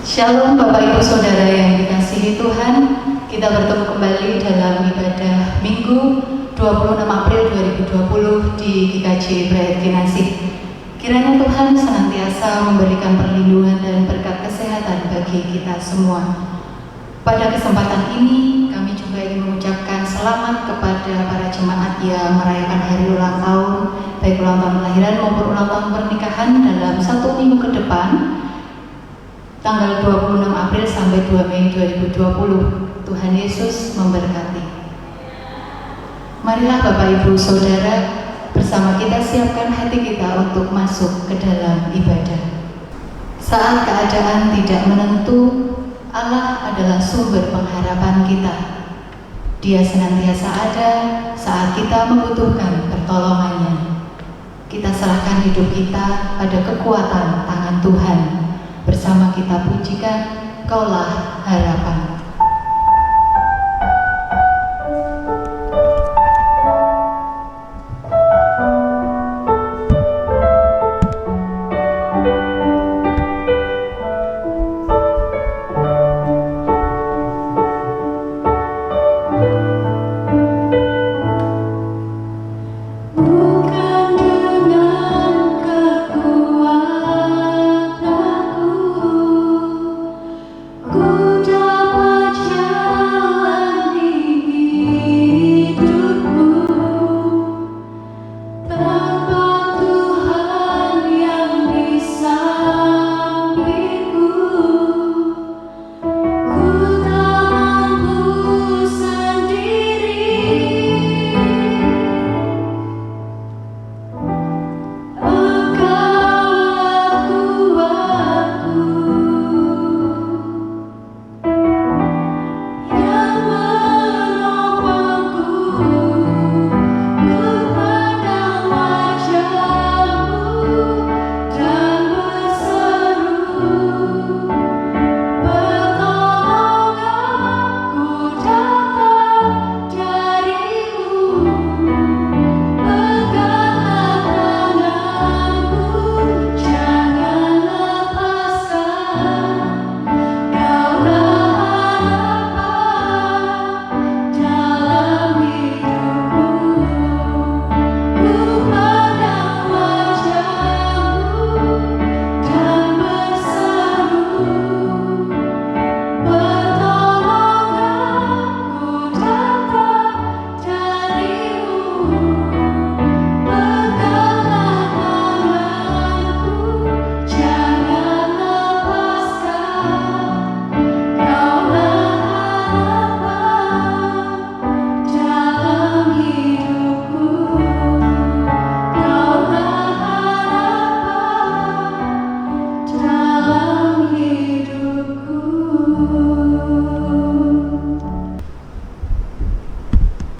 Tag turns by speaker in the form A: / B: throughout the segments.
A: Shalom Bapak Ibu Saudara yang dikasihi Tuhan. Kita bertemu kembali dalam ibadah Minggu 26 April 2020 di GKJ Brayat Kinasih. Kiranya Tuhan senantiasa memberikan perlindungan dan berkat kesehatan bagi kita semua. Pada kesempatan ini kami juga ingin mengucapkan selamat kepada para jemaat yang merayakan hari ulang tahun, baik ulang tahun kelahiran maupun ulang tahun pernikahan dalam 1 minggu ke depan, tanggal 26 April sampai 2 Mei 2020. Tuhan Yesus memberkati. Marilah Bapak Ibu Saudara, bersama kita siapkan hati kita untuk masuk ke dalam ibadah. Saat keadaan tidak menentu, Allah adalah sumber pengharapan kita. Dia senantiasa ada saat kita membutuhkan pertolongannya. Kita serahkan hidup kita pada kekuatan tangan Tuhan. Bersama kita pujikan, Kaulah Harapan.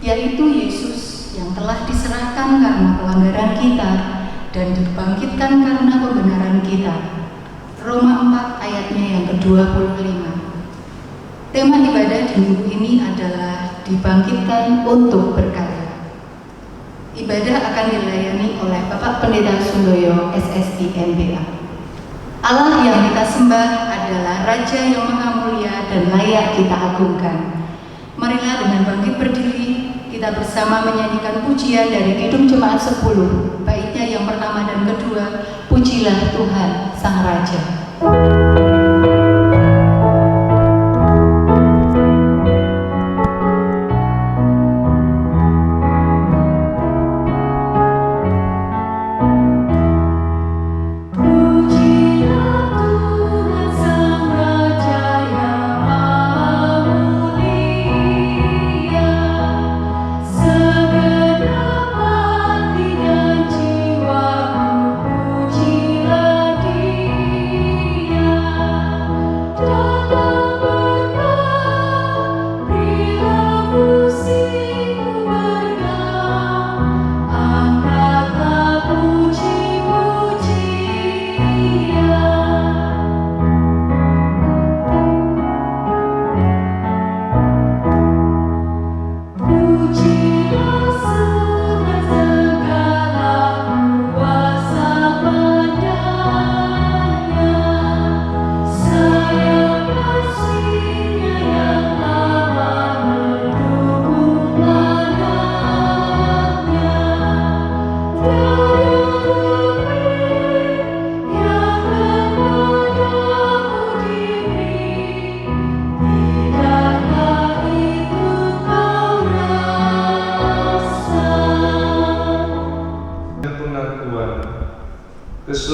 A: Yaitu Yesus yang telah diserahkan karena pelanggaran kita dan dibangkitkan karena pembenaran kita. Roma 4 ayatnya yang ke-25. Tema ibadah di minggu ini adalah dibangkitkan untuk berkarya. Ibadah akan dilayani oleh Bapak Pendeta Sundoyo SSI MBA. Allah yang kita sembah adalah Raja yang Maha Mulia dan layak kita agungkan. Marilah dengan bangkit berdiri kita bersama menyanyikan pujian dari Kidung Jemaat 10, baitnya yang pertama dan kedua, Pujilah Tuhan Sang Raja.
B: Jiwaku pujilah Dia.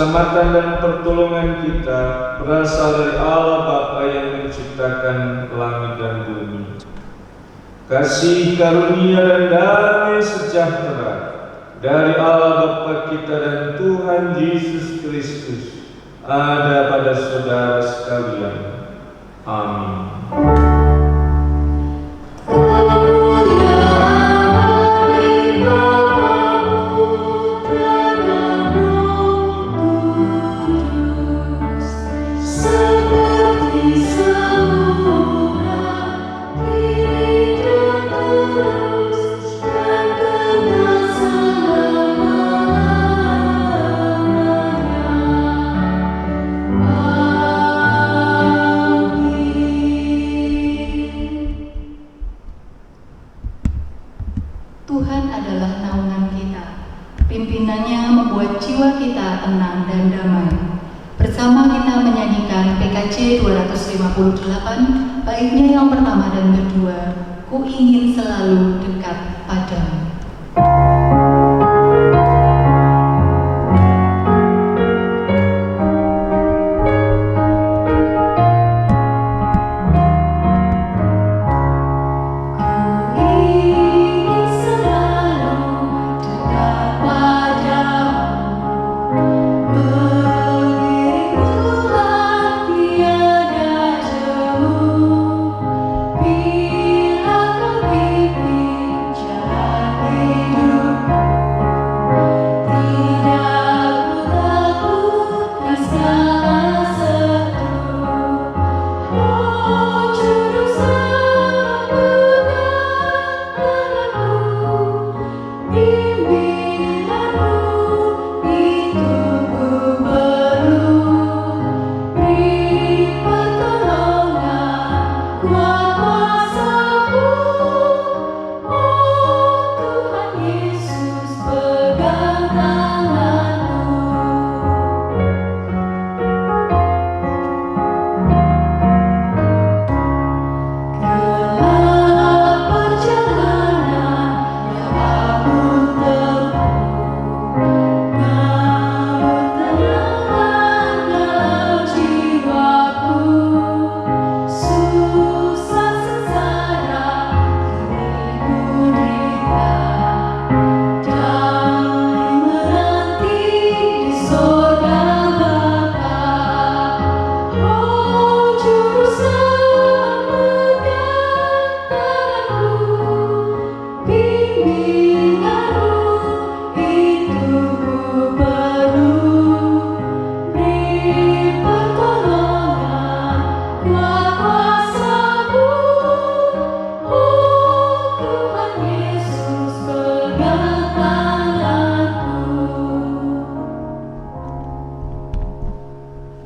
B: Keselamatan dan pertolongan kita berasal dari Allah Bapa yang menciptakan langit dan bumi. Kasih karunia dan damai sejahtera dari Allah Bapa kita dan Tuhan Yesus Kristus ada pada saudara sekalian. Amin.
A: Tuhan adalah naungan kita. Pimpinannya membuat jiwa kita tenang dan damai. Bersama kita menyanyikan PKJ 258, baitnya yang pertama dan kedua, Ku ingin selalu dekat padamu.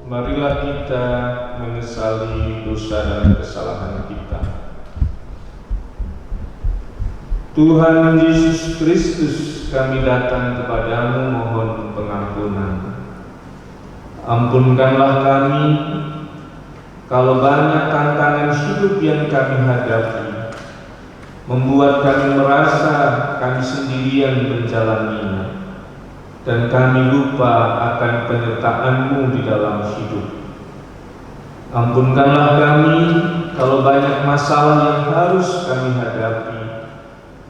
B: Marilah kita menyesali dosa dan kesalahan kita. Tuhan Yesus Kristus, kami datang kepadamu mohon pengampunan. Ampunkanlah kami kalau banyak tantangan hidup yang kami hadapi, membuat kami merasa kami sendirian menjalaninya, dan kami lupa akan penyertaan-Mu di dalam hidup. Ampunkanlah kami kalau banyak masalah yang harus kami hadapi,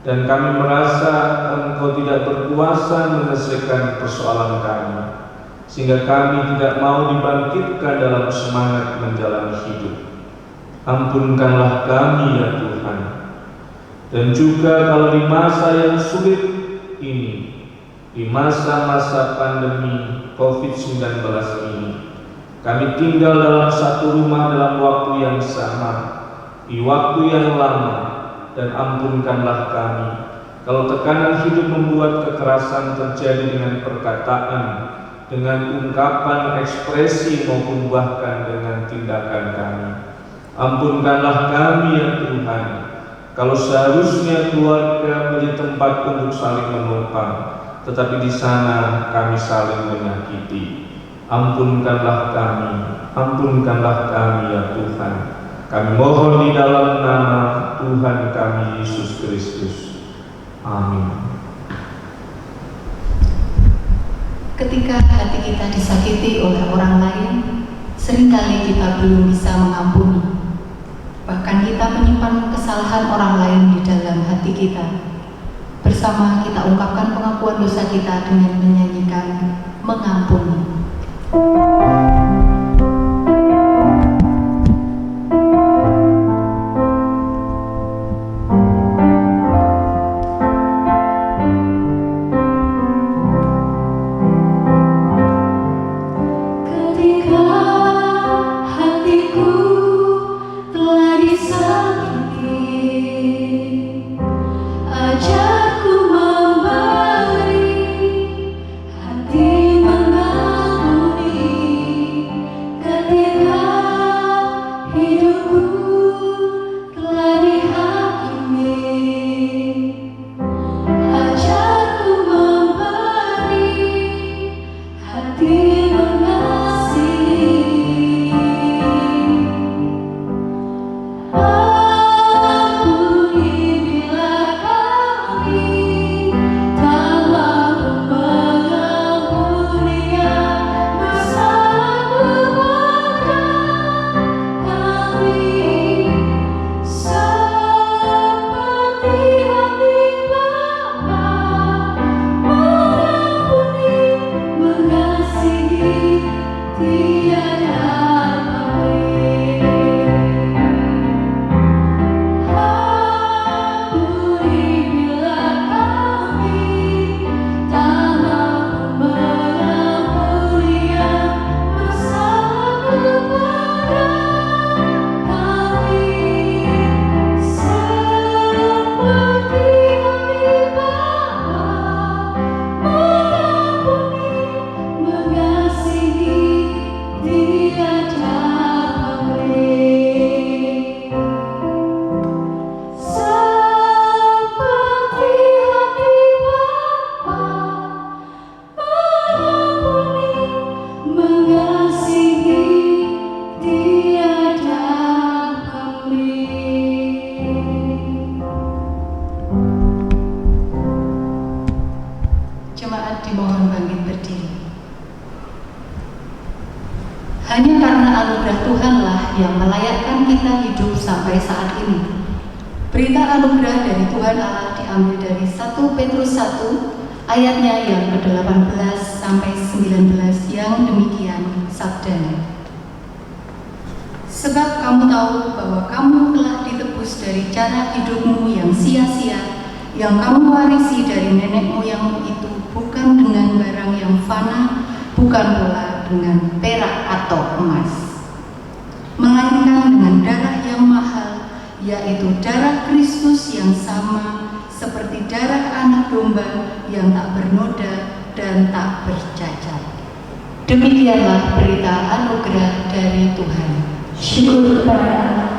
B: dan kami merasa Engkau tidak berkuasa menyelesaikan persoalan kami, sehingga kami tidak mau dibangkitkan dalam semangat menjalani hidup. Ampunkanlah kami ya Tuhan. Dan juga kalau di masa yang sulit ini, di masa-masa pandemi COVID-19 ini, kami tinggal dalam satu rumah dalam waktu yang sama, di waktu yang lama, dan ampunkanlah kami kalau tekanan hidup membuat kekerasan terjadi dengan perkataan, dengan ungkapan, ekspresi, maupun bahkan dengan tindakan kami. Ampunkanlah kami ya Tuhan, kalau seharusnya keluarga menjadi tempat untuk saling menumpang, tetapi di sana kami saling menyakiti. Ampunkanlah kami ya Tuhan. Kami mohon di dalam nama Tuhan kami Yesus Kristus. Amin.
A: Ketika hati kita disakiti oleh orang lain, seringkali kita belum bisa mengampuni. Bahkan kita menyimpan kesalahan orang lain di dalam hati kita. Bersama kita ungkapkan pengakuan dosa kita dengan menyanyikan mengampuni. Hanya karena anugerah Tuhanlah yang melayakkan kita hidup sampai saat ini. Berita anugerah dari Tuhan Allah diambil dari 1 Petrus 1 ayatnya yang ke-18 sampai 19 yang demikian sabdanya. Sebab kamu tahu bahwa kamu telah ditebus dari cara hidupmu yang sia-sia, yang kamu warisi dari nenek moyangmu itu, bukan dengan barang yang fana, bukan pula dengan perak atau emas, melainkan dengan darah yang mahal, yaitu darah Kristus yang sama seperti darah anak domba yang tak bernoda dan tak bercacat. Demikianlah berita anugerah dari Tuhan. Syukur kepada Allah.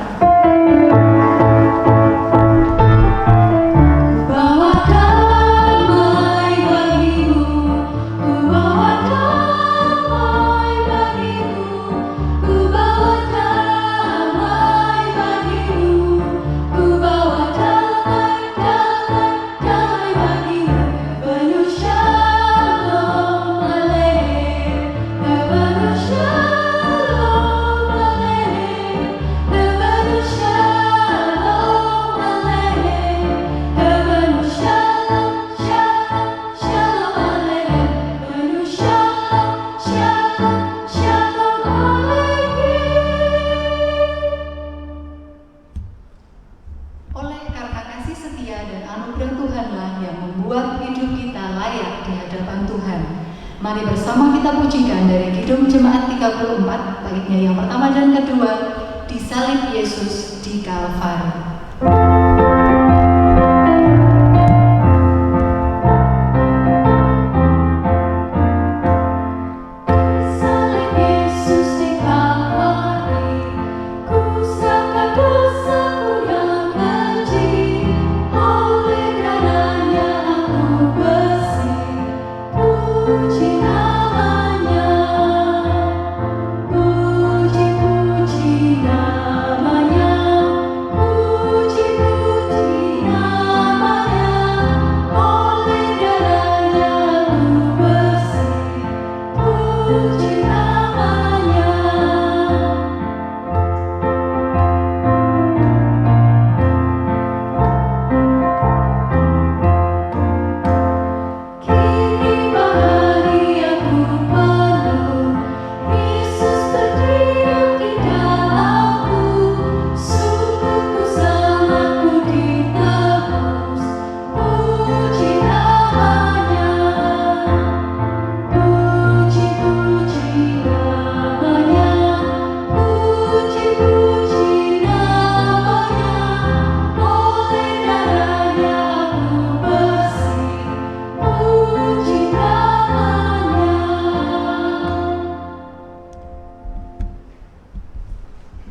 A: Mari bersama kita pujikan dari Kidung Jemaat 34, baitnya yang pertama dan kedua, Disalib Yesus di Kalvari.
C: Puji namanya,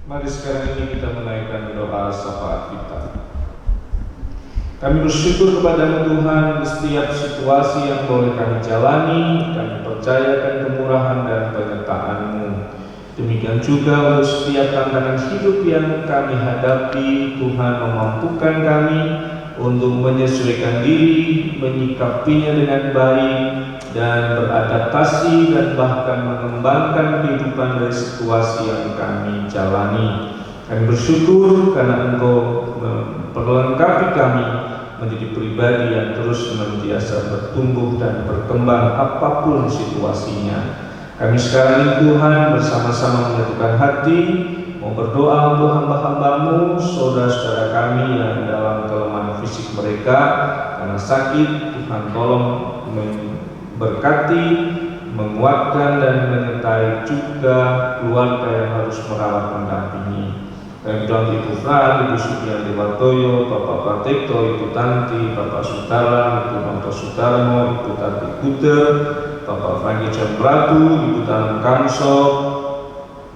B: Mari sekarang ini kita menaikkan doa syafaat kita. Kami bersyukur kepada Tuhan di setiap situasi yang boleh kami jalani. Kami percayakan kemurahan dan penyertaan-Mu. Demikian juga untuk setiap tantangan hidup yang kami hadapi, Tuhan memampukan kami untuk menyesuaikan diri, menyikapinya dengan baik, dan beradaptasi dan bahkan mengembangkan kehidupan dari situasi yang kami jalani. Kami bersyukur karena Engkau memperlengkapi kami menjadi pribadi yang terus senantiasa bertumbuh dan berkembang apapun situasinya. Kami sekarang ini Tuhan bersama-sama menyatukan hati, mau berdoa untuk hamba-hamba-Mu, saudara-saudara kami yang dalam kelemahan fisik mereka karena sakit. Tuhan tolong berkati, menguatkan dan menyertai juga keluarga yang harus merawat mendampingi. Kami doa Ibu Fran, Ibu Sugianti Wartoyo, Bapak Pratekto, Ibu Tanti, Bapak Sutara, Ibu Manto Sutarmo, Ibu Tanti Kuter, Bapak Franky Jampratu, Ibu Tanam Kamso,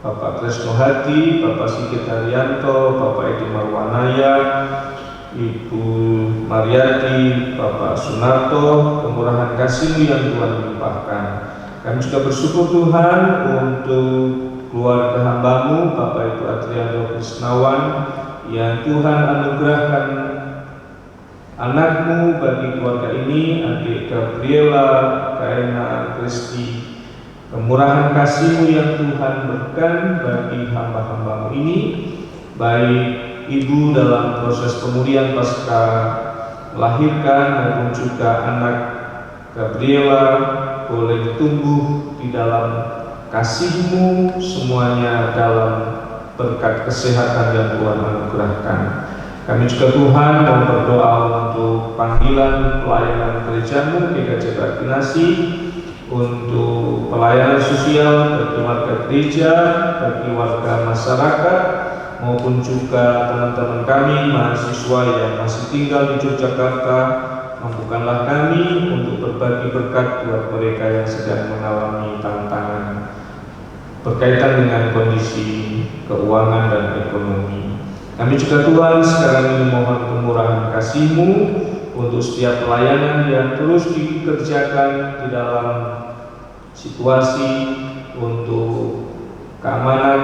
B: Bapak Tresno Hadi, Bapak Sigit Haryanto, Bapak Edi Marwanaya, Ibu Mariati, Bapak Sunarto, kemurahan kasih-Mu yang Tuhan limpahkan. Kami juga bersyukur Tuhan untuk keluarga hamba-Mu, Bapak Ibu Adriano Krisnawan, yang Tuhan anugerahkan anak-Mu bagi keluarga ini, adik Gabriela, Kaena, Kristi. Kemurahan kasih-Mu yang Tuhan berikan bagi hamba-hamba-Mu ini, baik ibu dalam proses pemulihan pasca melahirkan maupun juga anak Gabriela boleh tumbuh di dalam kasih-Mu, semuanya dalam berkat kesehatan yang Tuhan anugerahkan. Kami juga Tuhan mau berdoa untuk panggilan pelayanan gereja-Mu, GKJ Berdinasi, untuk pelayanan sosial bagi warga gereja, bagi warga masyarakat, maupun juga teman-teman kami mahasiswa yang masih tinggal di Yogyakarta. Mampukanlah kami untuk berbagi berkat buat mereka yang sedang mengalami tantangan berkaitan dengan kondisi keuangan dan ekonomi. Kami juga Tuhan sekarang ini mohon kemurahan kasih-Mu untuk setiap pelayanan yang terus dikerjakan di dalam situasi untuk keamanan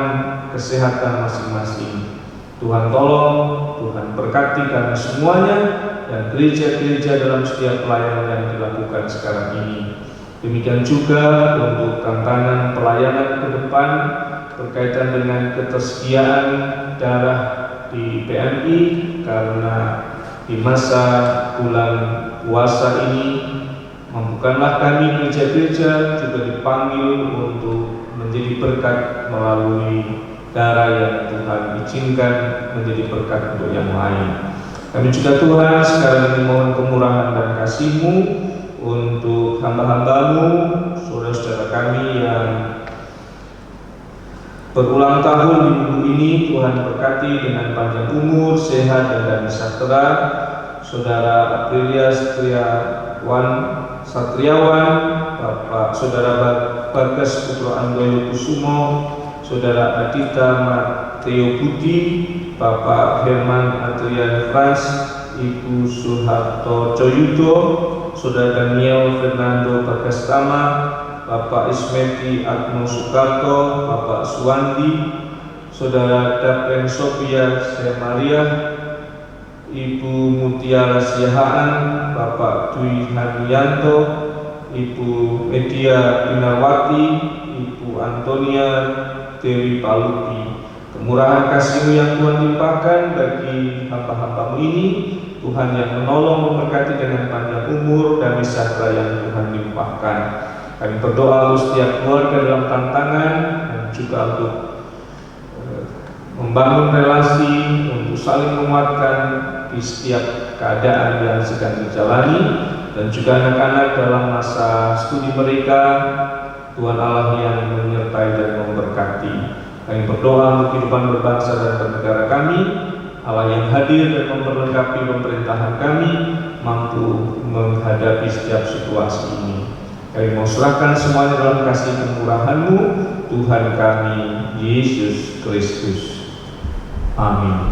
B: kesehatan masing-masing. Tuhan tolong, Tuhan berkati kami semuanya dan gereja-gereja dalam setiap pelayanan yang dilakukan sekarang ini. Demikian juga untuk tantangan pelayanan ke depan berkaitan dengan ketersediaan darah di PMI, karena di masa bulan puasa ini mampukanlah kami gereja-gereja juga dipanggil untuk menjadi berkat melalui darah yang Tuhan izinkan menjadi berkat untuk yang lain. Kami juga Tuhan sekarang ini mohon kemurahan dan kasih-Mu untuk hamba-hamba-Mu, saudara-saudara kami yang berulang tahun di minggu ini. Tuhan berkati dengan panjang umur, sehat dan damai sejahtera. Saudara Aprilia Satriawan, Bapak Saudara Bagas Putro Andoyo Kusumo, Saudara Adita Mateo Budi, Bapak Herman Adrian Frans, Ibu Suharto Coyudo, Saudara Daniel Fernando Bagastama, Bapak Ismeti Agno Soekarto, Bapak Suwandi, Saudara Dapen Sophia Semaria, Ibu Mutiara Siahaan, Bapak Dwi Hadianto, Ibu Media Pinawati, Ibu Antonia Dewi Palupi. Kemurahan kasih-Mu yang Tuhan limpahkan bagi hamba-hamba-Mu ini, Tuhan yang menolong memberkati dengan panjang umur dan sejahtera yang Tuhan limpahkan. Kami berdoa untuk setiap keluarga dalam tantangan dan juga untuk membangun relasi, untuk saling menguatkan di setiap keadaan yang sedang dijalani, dan juga anak-anak dalam masa studi mereka. Tuhan Allah yang menyertai dan memberkati. Kami berdoa untuk kehidupan berbangsa dan bernegara kami. Allah yang hadir dan memperlengkapi pemerintahan kami mampu menghadapi setiap situasi ini. Kami mau serahkan semuanya dalam kasih kemurahan-Mu, Tuhan kami Yesus Kristus. Amin.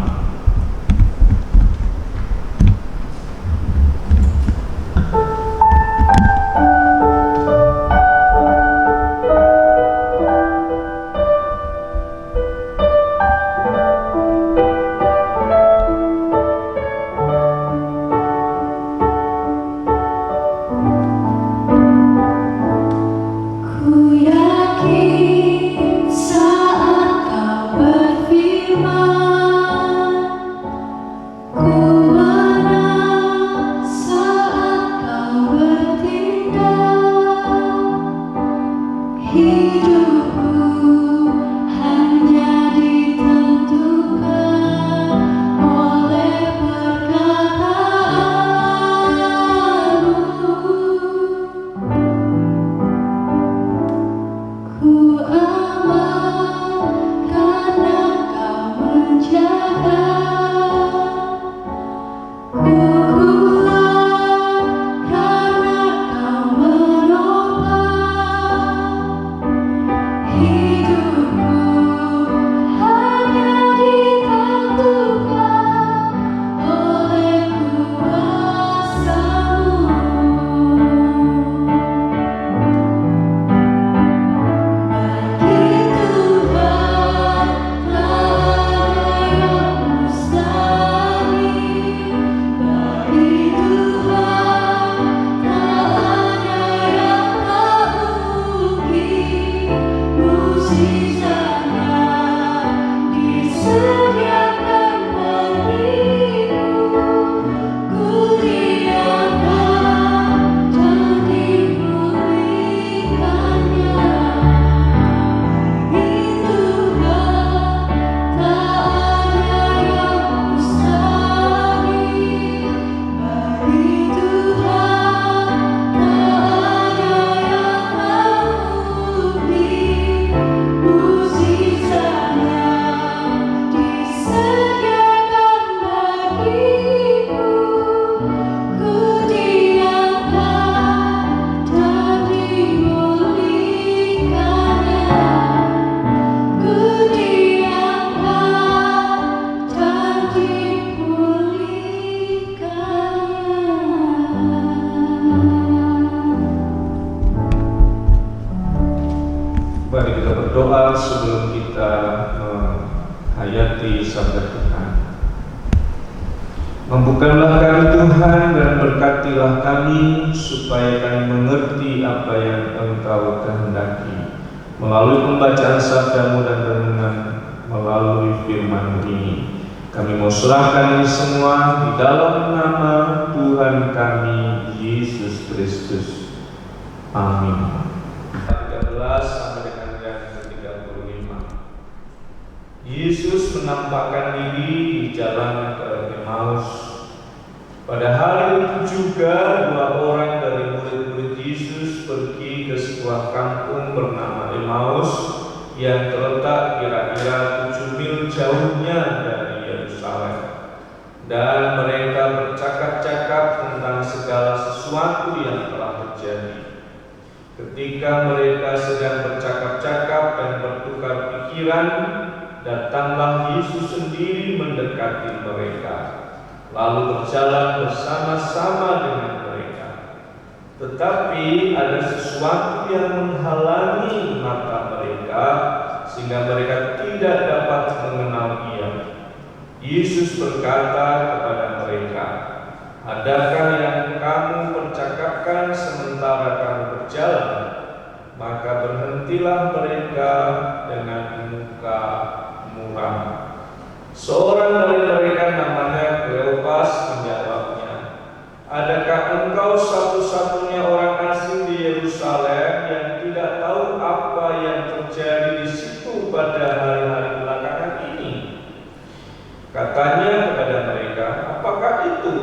B: Mari kita berdoa sebelum kita menghayati sabda Tuhan. Mampukanlah kami Tuhan dan berkatilah kami supaya kami mengerti apa yang Engkau kehendaki melalui pembacaan sabda-Mu dan renungan melalui firman ini. Kami mau serahkan ini semua di dalam nama Tuhan kami Yesus Kristus. Amin. 13 sampai dengan yang ke-35. Yesus menampakkan diri di jalan ke Emmaus. Pada hari itu juga 2 orang dari murid-murid Yesus pergi ke sebuah kampung bernama Emmaus yang terletak kira-kira 7 mil jauhnya dari Yerusalem. Dan mereka bercakap-cakap tentang segala sesuatu yang telah terjadi. Ketika mereka sedang bercakap-cakap dan bertukar pikiran, datanglah Yesus sendiri mendekati mereka, lalu berjalan bersama-sama dengan mereka. Tetapi ada sesuatu yang menghalangi mata mereka, sehingga mereka tidak dapat mengenal Dia. Yesus berkata kepada mereka, "Adakah yang kamu percakapkan sementara kamu berjalan?" Maka berhentilah mereka dengan muka muram. Seorang dari mereka namanya Kleopas menjawabnya, "Adakah engkau satu-satunya orang asing di Yerusalem yang tidak tahu apa yang terjadi di situ pada hari-hari belakangan ini?" Katanya kepada mereka, "Apakah itu?"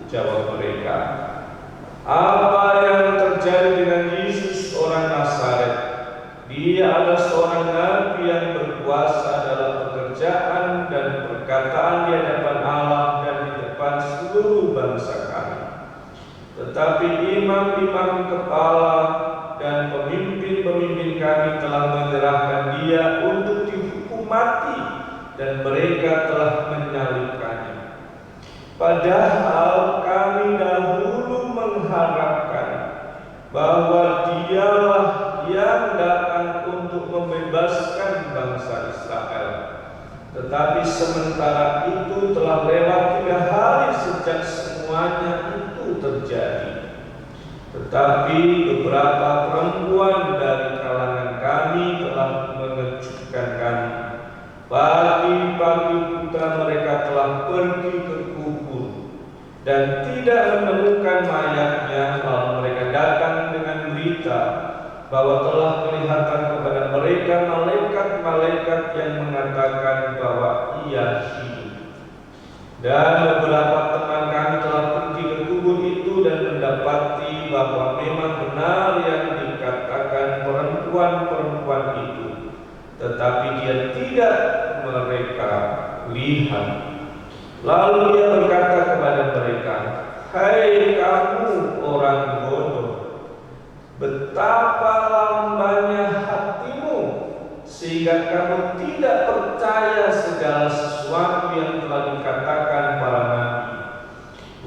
B: Jawab mereka, "Apa yang terjadi dengan Yesus orang Nazaret? Dia adalah seorang nabi yang berkuasa dalam pekerjaan dan perkataan di hadapan Allah dan di depan seluruh bangsa kami. Tetapi imam-imam kepala dan pemimpin-pemimpin kami telah menyerahkan Dia untuk dihukum mati dan mereka telah menyalibkannya. Padahal kami dahulu mengharapkan bahwa Dialah yang datang untuk membebaskan bangsa Israel. Tetapi sementara itu telah lewat 3 hari sejak semuanya itu terjadi. Tetapi beberapa perempuan dari kalangan kami telah mengejutkan kami. Pagi-pagi putra mereka telah pergi ke kubur dan tidak menemukan mayatnya, lalu mereka datang dengan berita bahwa telah kelihatan kepada mereka malaikat-malaikat yang mengatakan bahwa ia hidup. Dan beberapa teman kami telah pergi ke kubur itu dan mendapati bahwa memang benar yang dikatakan perempuan-perempuan itu, tetapi dia tidak mereka lihat. Lalu dia berkata kepada mereka, "Hai kamu orang bodoh, betapa lambannya hatimu sehingga kamu tidak percaya segala sesuatu yang telah dikatakan para nabi.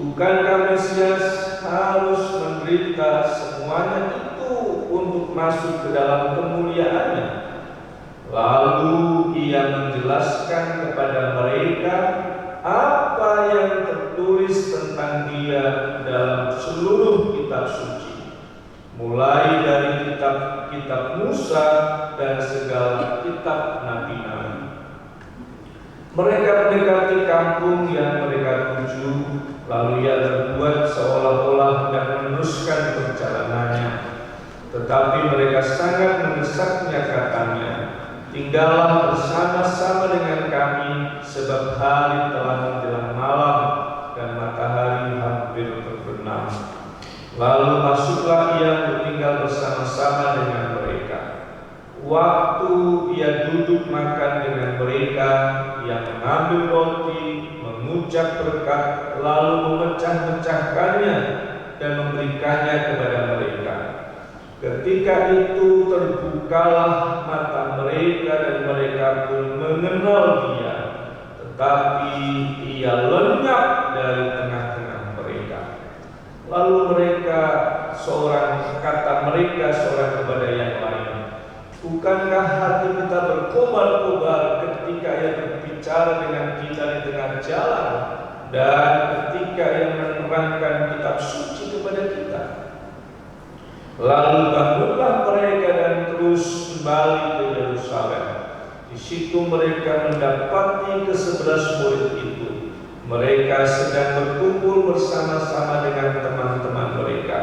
B: Bukankah Mesias harus menderita semuanya itu untuk masuk ke dalam kemuliaannya?" Lalu ia menjelaskan kepada mereka apa yang tertulis tentang dia dalam seluruh kitab suci, mulai dari kitab Musa dan segala kitab nabi-nabi. Mereka mendekati kampung yang mereka tuju, lalu ia berbuat seolah-olah hendak meneruskan perjalanannya. Tetapi mereka sangat mendesaknya, katanya, "Tinggallah bersama-sama dengan kami, sebab hari telah menjelang malam dan matahari hampir terbenam." Lalu masuklah ia bertinggal bersama-sama dengan mereka. Waktu ia duduk makan dengan mereka, ia mengambil roti, mengucap berkat, lalu memecah-mecahkannya dan memberikannya kepada mereka. Ketika itu terbukalah mata mereka dan mereka pun mengenal dia, tetapi ia lenyap dari tengah-tengah mereka. Lalu mereka seorang kepada yang lain, "Bukankah hati kita berkobar-kobar ketika ia berbicara dengan kita di tengah jalan dan ketika ia menerangkan kitab suci kepada kita?" Lalu bangunlah mereka dan terus kembali ke Yerusalem. Di situ mereka mendapati ke-11 murid itu. Mereka sedang berkumpul bersama-sama dengan teman-teman mereka.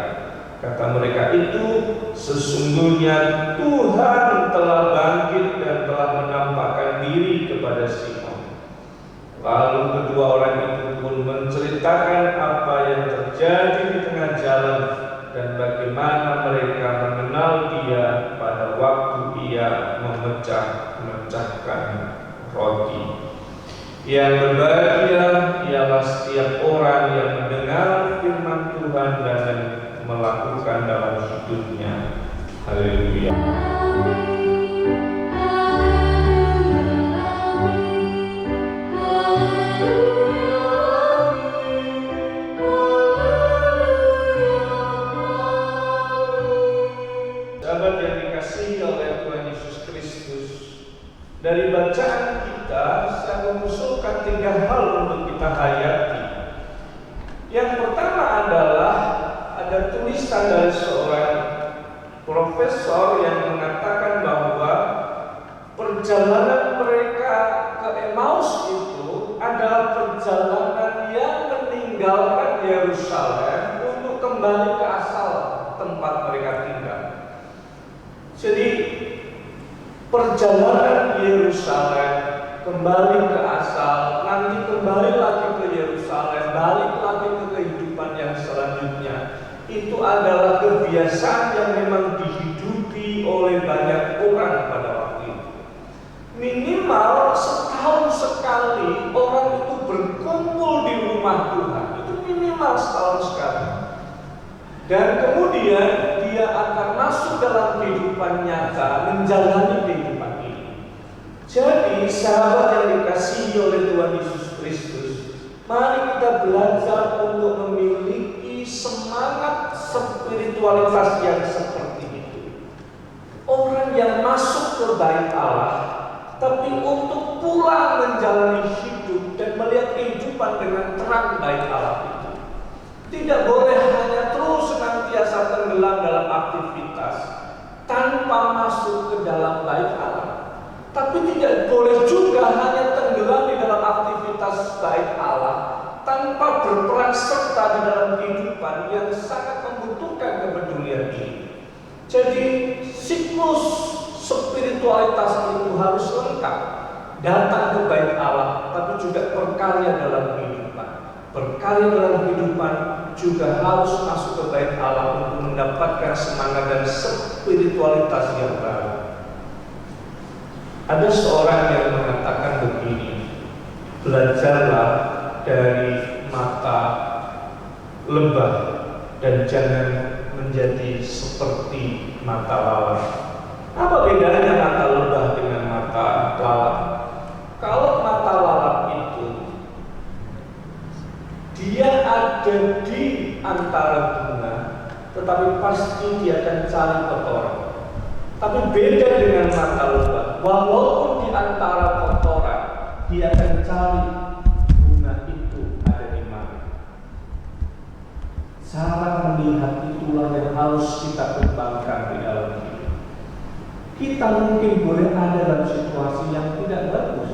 B: Kata mereka itu, "Sesungguhnya Tuhan telah bangkit dan telah menampakkan diri kepada Simon." Lalu kedua orang itu pun menceritakan apa yang terjadi di tengah jalan dan bagaimana mereka mengenal dia pada waktu ia memecah-mecahkan roti. Yang berbahagia ialah setiap orang yang mendengar firman Tuhan dan melakukan dalam hidupnya. Haleluya. Sahabat yang dikasihi oleh Tuhan Yesus Kristus, dari bacaan kita saya mengusulkan 3 hal untuk kita hayati. Yang pertama adalah ada tulisan dari seorang profesor yang mengatakan bahwa perjalanan mereka ke Emmaus itu adalah perjalanan yang meninggalkan Yerusalem untuk kembali ke asal tempat mereka tinggal. Jadi perjalanan Yerusalem kembali ke asal, nanti kembali lagi ke Yerusalem, balik lagi ke kehidupan yang selanjutnya. Itu adalah kebiasaan yang memang dihidupi oleh banyak orang pada waktu itu. Minimal setahun sekali orang itu berkumpul di rumah Tuhan. Itu minimal setahun sekali. Dan kemudian dia akan masuk dalam kehidupan nyata, menjalani kehidupan ini. Jadi sahabat yang dikasihi dikasihi oleh Tuhan Yesus Kristus, mari kita belajar untuk memiliki semangat spiritualitas yang seperti itu. Orang yang masuk ke bait Allah, tapi untuk pulang menjalani hidup dan melihat kehidupan dengan terang bait Allah itu, tidak boleh hanya terus senantiasa tenggelam dalam aktivitas tanpa masuk ke dalam bait Allah. Tapi tidak boleh juga hanya tenggelam di dalam aktivitas bait Allah tanpa berperan serta di dalam kehidupan yang sangat membutuhkan kepedulian ini. Jadi siklus spiritualitas itu harus lengkap. Datang ke bait Allah, tapi juga berkarya dalam kehidupan. Berkarya dalam kehidupan juga harus masuk ke bait Allah untuk mendapatkan semangat dan spiritualitas yang baru. Ada seorang yang mengatakan begini, belajarlah dari mata lebah dan jangan menjadi seperti mata lalat. Apa bedanya mata lebah dengan mata lalat? Kalau mata lalat itu dia ada di antara bunga, tetapi pasti dia akan cari kotoran. Tapi beda dengan mata lebah, walaupun di antara kotoran, dia akan cari bunga itu ada di mana. Cara melihat itulah yang harus kita kembangkan di dalam hidup. Kita mungkin boleh ada dalam situasi yang tidak bagus,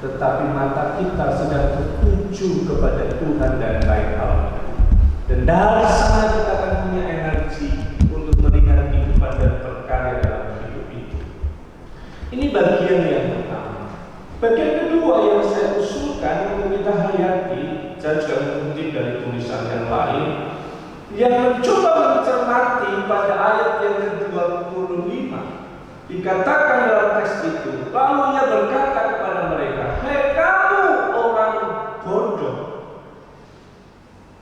B: tetapi mata kita sedang tertuju kepada Tuhan dan bait Allah. Dan dari sana kita akan punya energi untuk melihat kehidupan dan berkarya dalam hidup itu. Ini bagian yang pertama. Bagian kedua yang saya usulkan untuk kita hayati, saya juga mengutip dari tulisan yang lain, yang mencoba mencermati pada ayat yang ke-25. Dikatakan dalam teks itu, lalu ia berkata kepada mereka, "Hei kamu orang bodoh."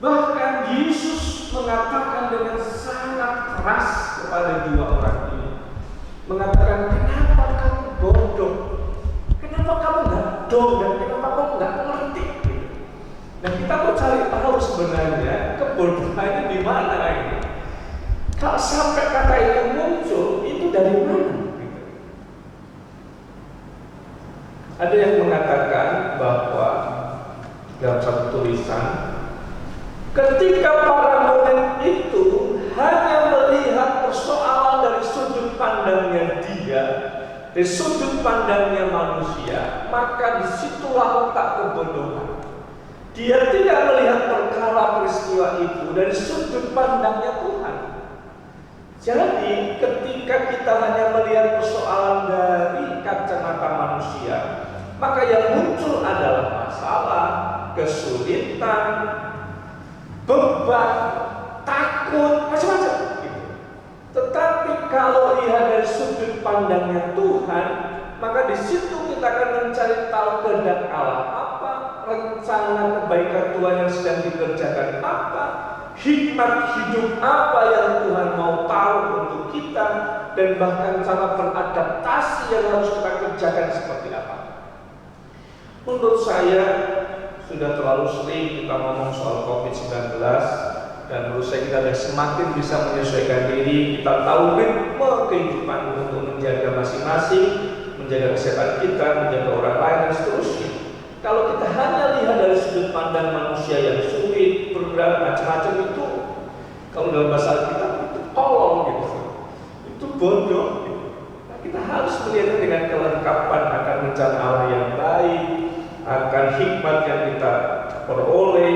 B: Bahkan Yesus mengatakan dengan sangat keras kepada dua orang ini, mengatakan, "Kenapa kamu bodoh? Kenapa kamu nggak dong dan kenapa kamu nggak ngerti?" Nah, kita mau cari tahu sebenarnya kebodohannya di mana ini. Kalau sampai kata itu muncul, itu dari mana? Ada yang mengatakan bahwa dalam satu tulisan, ketika para murid itu hanya melihat persoalan dari sudut pandangnya dia, dari sudut pandangnya manusia, maka disitulah letak kebodohan. Dia tidak melihat perkara peristiwa itu dari sudut pandangnya Tuhan. Jadi ketika kita hanya melihat persoalan dari kacamata manusia, maka yang muncul adalah masalah, kesulitan, beban, takut, macam-macam. Tetapi kalau lihat dari sudut pandangnya Tuhan, maka di situ kita akan mencari tahu kehendak Allah apa, rencana kebaikan Tuhan yang sedang dikerjakan apa, hikmat hidup apa yang Tuhan mau tahu untuk kita, dan bahkan cara beradaptasi yang harus kita kerjakan seperti apa. Menurut saya sudah terlalu sering kita ngomong soal COVID-19, dan menurut saya kita sudah semakin bisa menyesuaikan diri. Kita tahu ritme kehidupan untuk menjaga masing-masing, menjaga kesehatan kita, menjaga orang lain, dan seterusnya. Kalau kita hanya lihat dari sudut pandang manusia yang sulit, berat, macam-macam, itu kalau dalam bahasa kita itu tolong gitu, itu bodoh gitu. Nah, kita harus melihatnya dengan kelengkapan akan rencana Allah yang baik, akan hikmat yang kita peroleh,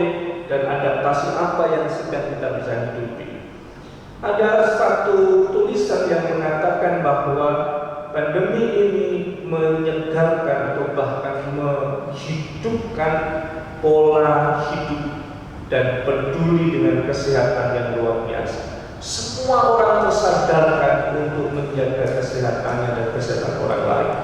B: dan adaptasi apa yang sedang kita bisa hidupi. Ada satu tulisan yang mengatakan bahwa pandemi ini menyegarkan atau bahkan menghidupkan pola hidup dan peduli dengan kesehatan yang luar biasa. Semua orang tersadarkan untuk menjaga kesehatannya dan kesehatan orang lain.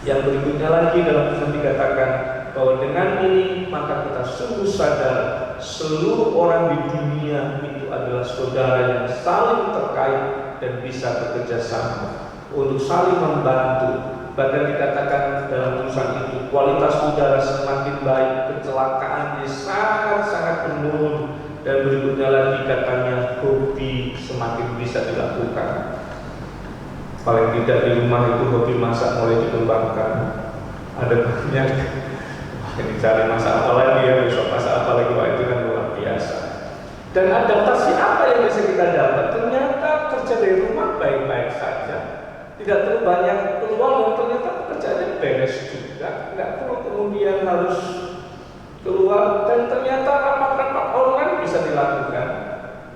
B: Yang berikutnya lagi dalam Tuhan dikatakan bahwa dengan ini maka kita sungguh sadar seluruh orang di dunia itu adalah saudara yang saling terkait dan bisa bekerja sama untuk saling membantu bahkan dikatakan dalam tulisan itu kualitas udara semakin baik, kecelakaan sangat-sangat menurun, dan berikutnya lagi katanya hobi semakin bisa dilakukan. Paling tidak di rumah itu hobi masak mulai dikembangkan. Ada banyak ini cari masak apa lagi ya, besok masak apa lagi, wah itu kan luar biasa. Dan adaptasi apa yang bisa kita dapat? Ternyata kerja dari rumah baik-baik saja, tidak terlalu banyak keluar, dan ternyata pekerjaannya beres juga, nggak perlu kemudian harus keluar, dan ternyata rapat-rapat online bisa dilakukan.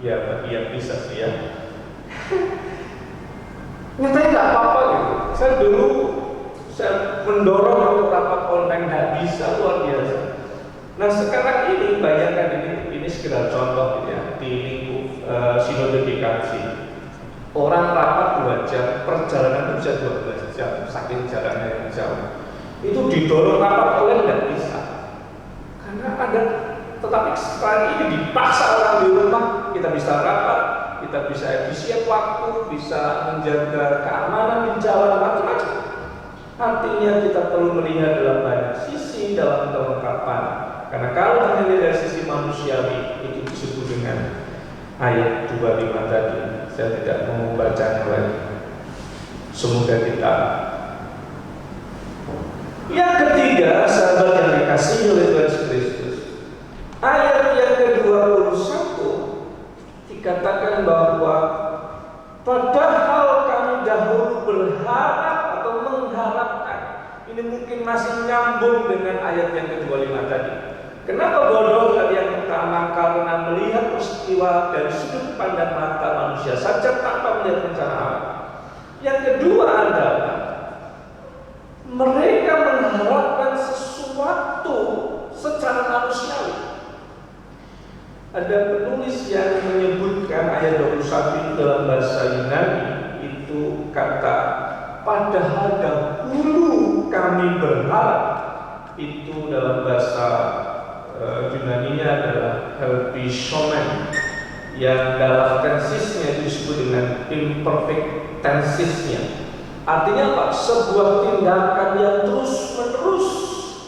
B: Ya bagi yang bisa sih ya. Nyatanya nggak apa-apa gitu. Saya mendorong untuk rapat online, nggak bisa, luar biasa. Nah sekarang ini bayangkan ini sekedar contoh gitu ya, di lingkup sinode GKJ. Orang rapat 2 jam, perjalanan itu bisa 12 jam, saking jaraknya yang jauh. Itu didorong rapat online nggak bisa. Karena ada, tetapi sekarang ini dipaksa orang di rumah, kita bisa rapat, kita bisa efisien waktu, bisa menjaga keamanan di jalan, macam-macam. Artinya kita perlu melihat dalam banyak sisi dalam kelengkapan. Karena kalau hanya dari sisi manusiawi, itu disebut dengan ayat 25 tadi. Saya tidak mau membacanya lagi. Semoga kita. Yang ketiga, sahabat yang dikasihi oleh Tuhan Yesus Kristus, ayat yang ke-21 dikatakan bahwa padahal kami dahulu berharap atau mengharapkan. Ini mungkin masih nyambung dengan ayat yang ke-25 tadi. Kenapa bodoh tadi yang pertama? Karena melihat peristiwa dari sudut pandang mata manusia saja tanpa melihat rencana Allah. Yang kedua adalah mereka mengharapkan sesuatu secara manusiawi. Ada penulis yang menyebutkan ayat 21 dalam bahasa Yunani itu kata padahal dahulu kami berharap, itu dalam bahasa Yunaninya adalah helpishomen, yang dalam tensisnya disebut dengan imperfect tensisnya. Artinya apa? Sebuah tindakan yang terus menerus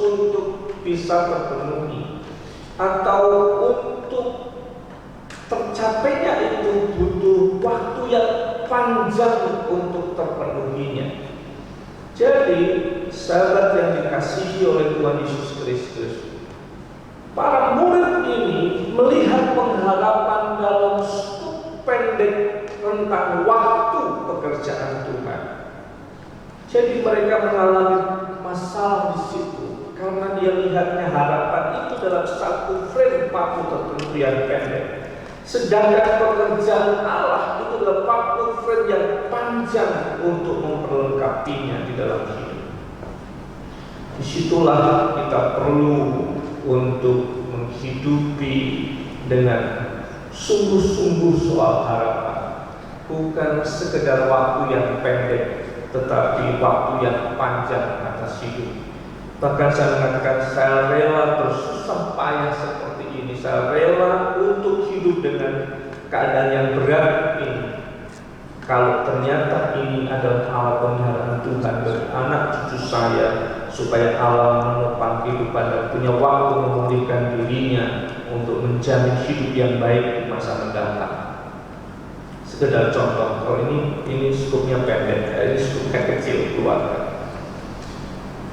B: untuk bisa terpenuhi, atau untuk tercapainya itu butuh waktu yang panjang untuk terpenuhinya. Jadi sahabat yang dikasihi oleh Tuhan Yesus Kristus, para murid ini melihat pengharapan dalam skup pendek tentang waktu pekerjaan Tuhan. Jadi mereka mengalami masalah di situ karena dia lihatnya harapan itu dalam satu frame waktu tertentu yang pendek. Sedangkan pekerjaan Allah itu adalah waktu frame yang panjang untuk memperlengkapinya di dalam hidup. Disitulah kita perlu untuk menghidupi dengan sungguh-sungguh soal harapan, bukan sekedar waktu yang pendek, tetapi waktu yang panjang atas hidup. Bahkan saya mengatakan, saya rela bersusah payah seperti ini, saya rela untuk hidup dengan keadaan yang berat ini, kalau ternyata ini adalah alat pemeliharaan Tuhan bagi anak cucu saya, supaya Allah menopang kehidupan dan punya waktu memulihkan dirinya untuk menjamin hidup yang baik di masa mendatang. Sekedar contoh, kalau ini skupnya pendek, ini skupnya kecil keluarga.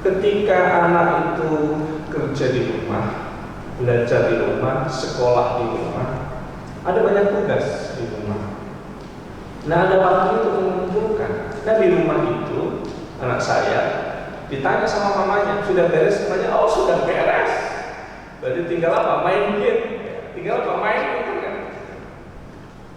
B: Ketika anak itu kerja di rumah, belajar di rumah, sekolah di rumah, ada banyak tugas di rumah. Nah ada waktu untuk mengumpulkan. Nah di rumah itu anak saya ditanya sama mamanya, sudah beres? Mamanya, oh sudah beres. Berarti tinggal apa? Main game. Tinggal apa? Main internet.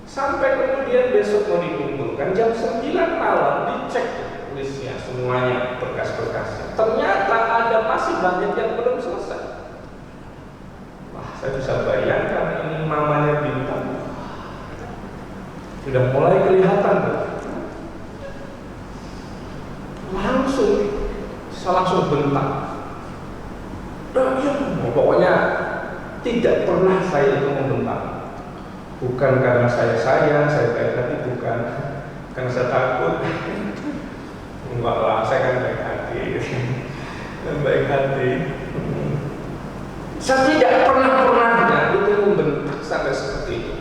B: Sampai kemudian besok mau dikumpulkan jam 9 malam, dicek listnya semuanya, berkas-berkasnya. Ternyata ada masih banyak yang belum selesai. Wah, saya bisa bayangkan ini mamanya bintang. Sudah mulai kelihatan tuh. Saya langsung bentak. Pokoknya tidak pernah saya itu membentak. Bukan karena saya sayang, saya baik hati, bukan karena saya takut. Enggak lah, saya kan baik hati. baik hati. Saya tidak pernah itu membentuk sampai seperti itu.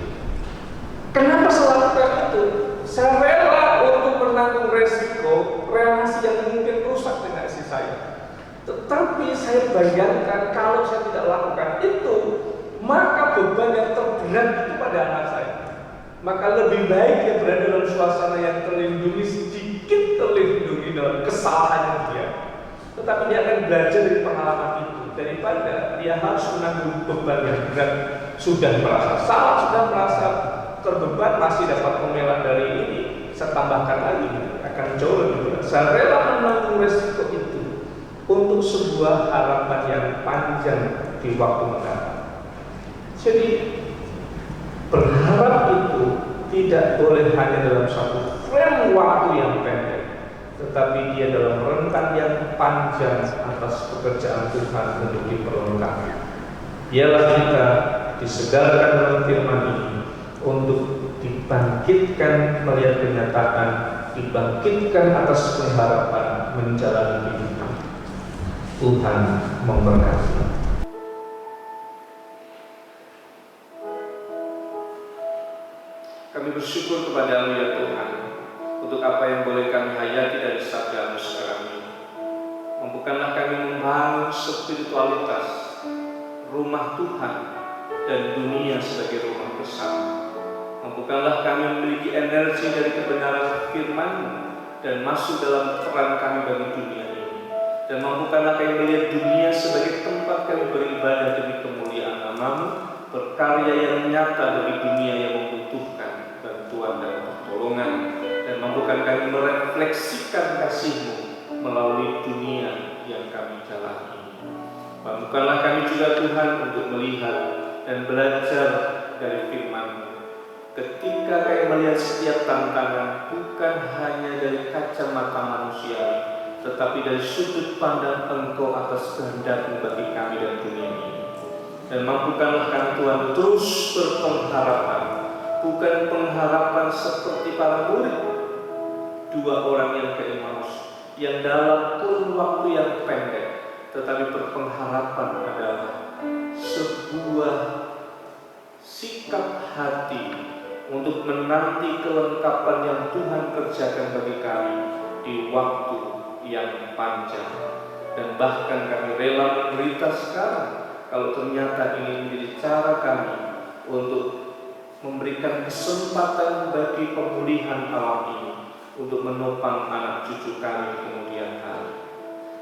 B: Kenapa saya lakukan itu? Saya rela untuk menanggung resiko relasi yang mungkin rusak dengan istri saya. Tetapi saya bayangkan kalau saya tidak lakukan itu, maka beban yang terberat itu pada anak saya. Maka lebih baik dia berada dalam suasana yang terlindungi, sedikit terlindungi dalam kesalahannya dia. Tetapi dia akan belajar dari pengalaman itu, daripada dia harus menanggung beban yang berat. Sudah merasa salah, sudah merasa terbeban, masih dapat pembelaan dari ini, saya tambahkan lagi, akan jauh lebih berat. Saya rela menanggung resiko itu untuk sebuah harapan yang panjang di waktu mendatang. Jadi berharap itu tidak boleh hanya dalam satu frame waktu yang pendek, tetapi dia dalam rentang yang panjang atas pekerjaan Tuhan untuk diperlengkapi. Ialah kita disegarkan dalam firman ini untuk dibangkitkan melihat kenyataan, dibangkitkan atas pengharapan menjalani hidup. Tuhan memberkati. Kami bersyukur kepada-Mu ya Tuhan untuk apa yang boleh kami hayati dari sabda-Mu sekarang ini. Mampukanlah kami membangun spiritualitas rumah Tuhan dan dunia sebagai rumah bersama. Mampukanlah kami memiliki energi dari kebenaran firman-Mu dan masuk dalam peran kami bagi dunia ini. Dan mampukanlah kami melihat dunia sebagai tempat kami beribadah demi kemuliaan nama-Mu, berkarya yang nyata dari dunia yang membutuhkan bantuan dan pertolongan, dan mampukan kami merefleksikan kasih-Mu melalui dunia yang kami jalani. Mampukanlah kami juga Tuhan untuk melihat dan belajar dari firman-Mu. Ketika kami melihat setiap tantangan bukan hanya dari kacamata manusia, tetapi dari sudut pandang Engkau atas kehendak-Mu bagi kami dan dunia ini. Dan mampukanlah kami Tuhan terus berpengharapan, bukan pengharapan seperti para murid, 2 orang yang ke Emmaus, yang dalam kurun waktu yang pendek, tetapi berpengharapan adalah sebuah sikap hati untuk menanti kelengkapan yang Tuhan kerjakan bagi kami di waktu yang panjang. Dan bahkan kami rela menderita sekarang kalau ternyata ini menjadi cara kami untuk memberikan kesempatan bagi pemulihan alam ini, untuk menopang anak cucu kami di kemudian hari.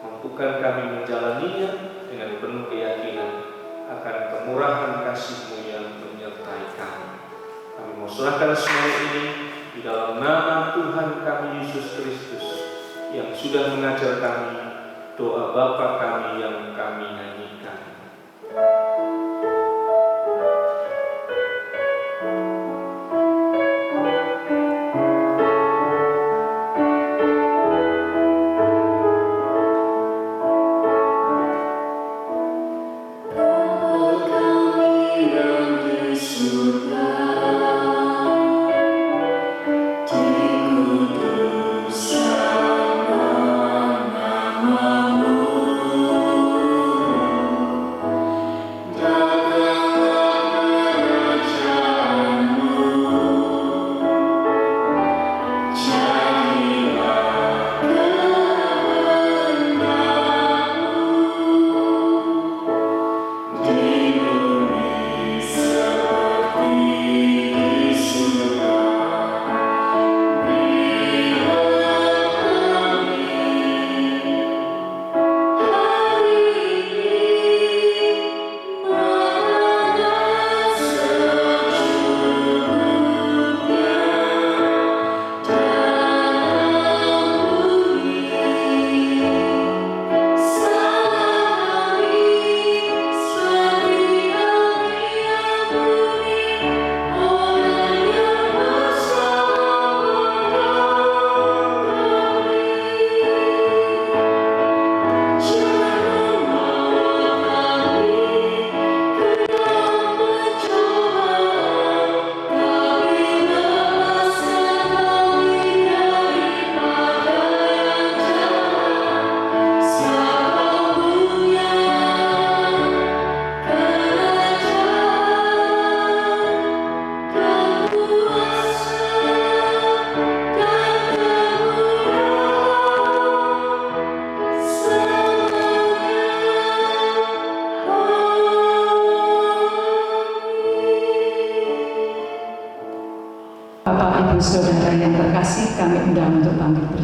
B: Mampukan kami menjalaninya dengan penuh keyakinan akan kemurahan kasih-Mu yang menyertai kami. Kami mau serahkan semua ini di dalam nama Tuhan kami Yesus Kristus yang sudah mengajar kami doa Bapa kami yang kami nyanyikan.
C: Dikuduskan namamu.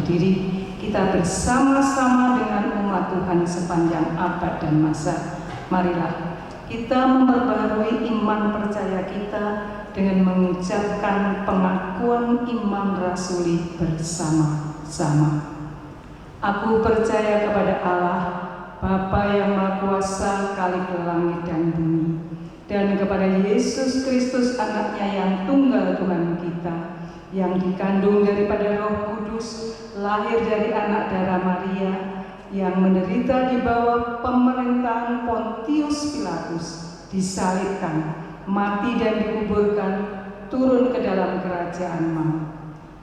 C: berdiri, kita bersama-sama dengan umat Tuhan sepanjang abad dan masa. Marilah kita memperbarui iman percaya kita dengan mengucapkan pengakuan iman rasuli bersama-sama. Aku percaya kepada Allah, Bapa yang Maha Kuasa, Khalik langit dan bumi, dan kepada Yesus Kristus, Anaknya yang tunggal Tuhan kita, yang dikandung daripada Roh Kudus, lahir dari anak darah Maria, yang menderita di bawah pemerintahan Pontius Pilatus, disalibkan, mati dan dikuburkan, turun ke dalam kerajaan maut.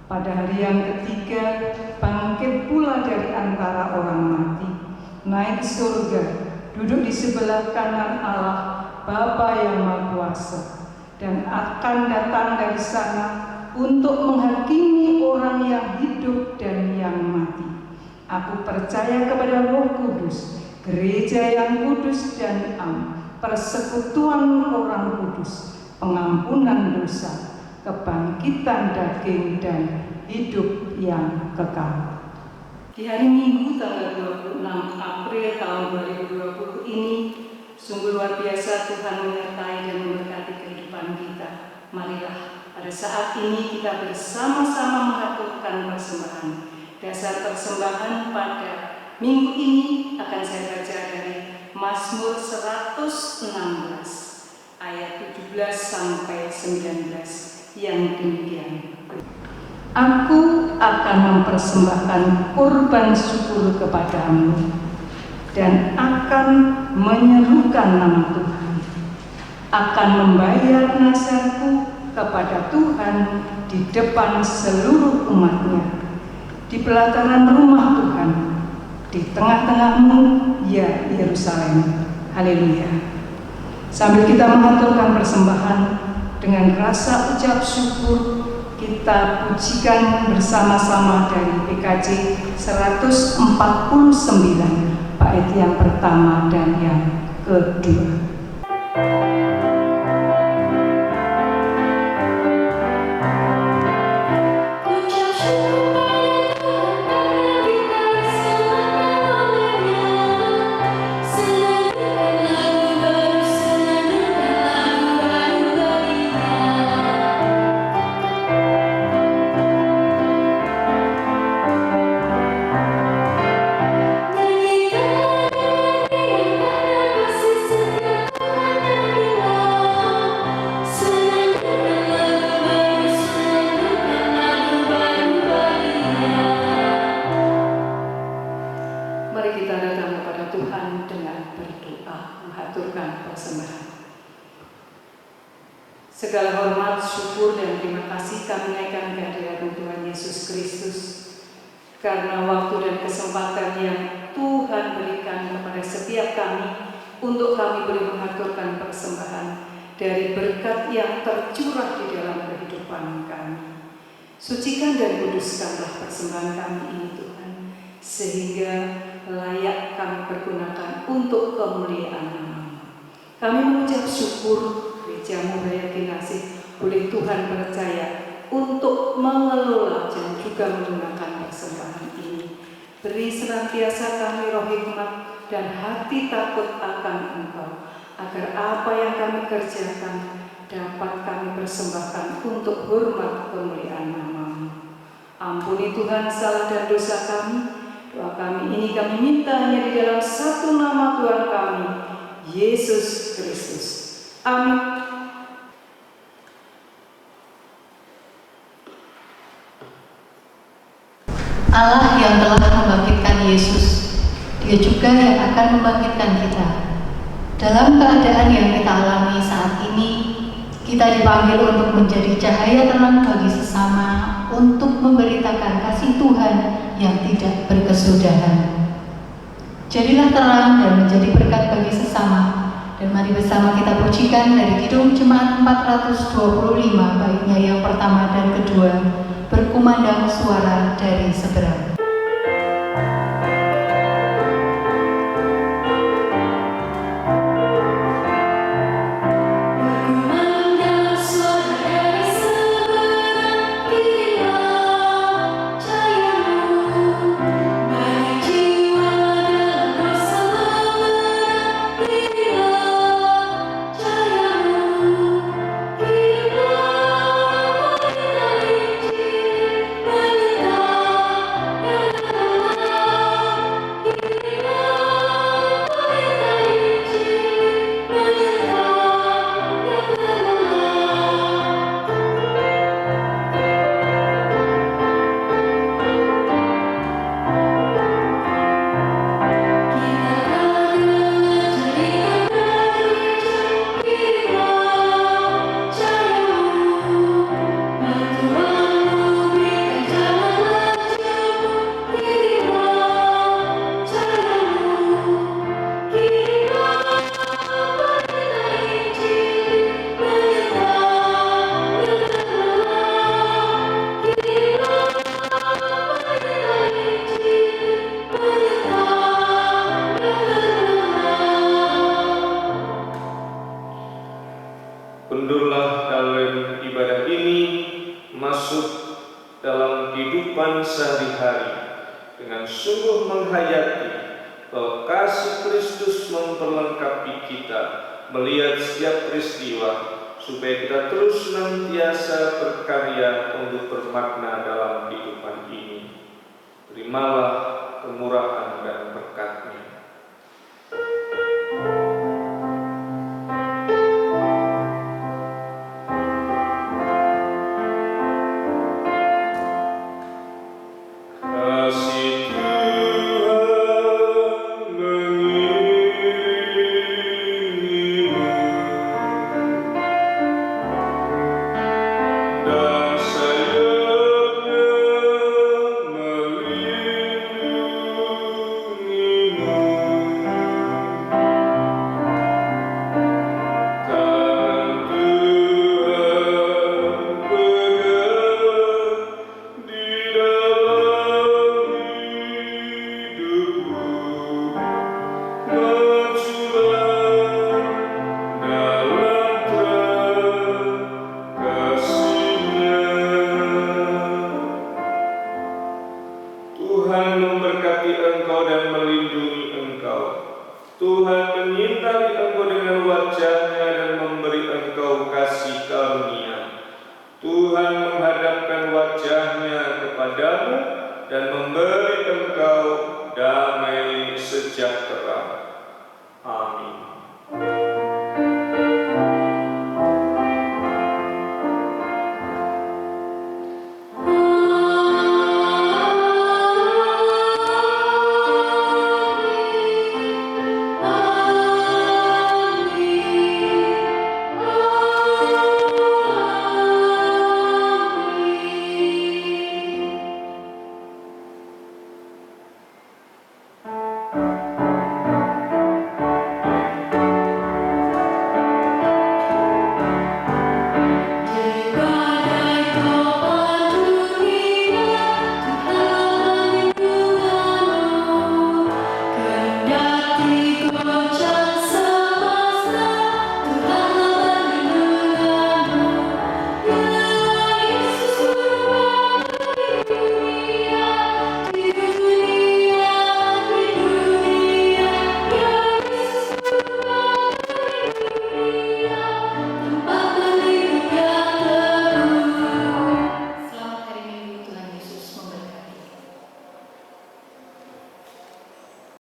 C: Pada hari yang ketiga, bangkit pula dari antara orang mati, naik ke surga, duduk di sebelah kanan Allah, Bapa yang Maha Kuasa, dan akan datang dari sana untuk menghakimi orang yang hidup dan yang mati. Aku percaya kepada Roh Kudus, gereja yang kudus dan am, persekutuan orang kudus, pengampunan dosa, kebangkitan daging dan hidup yang kekal. Di hari Minggu tanggal 26 April tahun 2020 ini, sungguh luar biasa Tuhan menyertai dan memberkati kehidupan kita. Marilah pada saat ini kita bersama-sama mengaturkan persembahan. Dasar persembahan pada minggu ini akan saya baca dari Mazmur 116 ayat 17 sampai 19 yang demikian. Aku akan mempersembahkan kurban syukur kepadamu dan akan menyerukan nama Tuhan, akan membayar nazarku kepada Tuhan di depan seluruh umatnya, di pelataran rumah Tuhan, di tengah-tengahmu, ya Yerusalem. Haleluya. Sambil kita mengaturkan persembahan dengan rasa ucap syukur, kita pujikan bersama-sama dari PKJ 149 bait yang pertama dan yang kedua. Segala hormat, syukur, dan terima kasih kami naikkan ke hadirat Tuhan Yesus Kristus, karena waktu dan kesempatan yang Tuhan berikan kepada setiap kami untuk kami boleh mengaturkan persembahan dari berkat yang tercurah di dalam kehidupan kami. Sucikan dan kuduskanlah persembahan kami ini Tuhan, sehingga layak kami pergunakan untuk kemuliaan nama-Mu. Kami mengucap syukur Gereja-Mu Raya Kinasih boleh Tuhan percaya untuk mengelola dan juga menggunakan persembahan ini. Beri senantiasa kami roh hikmat dan hati takut akan Engkau, agar apa yang kami kerjakan dapat kami persembahkan untuk hormat kemuliaan nama-Mu. Ampuni Tuhan salah dan dosa kami. Doa kami ini kami minta hanya di dalam satu nama Tuhan kami, Yesus Kristus. Amin.
A: Allah yang telah membangkitkan Yesus, Dia juga yang akan membangkitkan kita. Dalam keadaan yang kita alami saat ini, kita dipanggil untuk menjadi cahaya terang bagi sesama, untuk memberitakan kasih Tuhan yang tidak berkesudahan. Jadilah terang dan menjadi berkat bagi sesama. Dan mari bersama kita pujikan dari Kidung Jemaat 425 baitnya yang pertama dan kedua, berkumandang suara dari seberang.
D: Jayamu
B: Undurlah dalam ibadah ini masuk dalam kehidupan sehari-hari dengan sungguh menghayati bahwa kasih Kristus memperlengkapi kita melihat setiap peristiwa, supaya kita terus senantiasa berkarya untuk bermakna dalam kehidupan ini. Terimalah kemurahan dan berkat-Nya.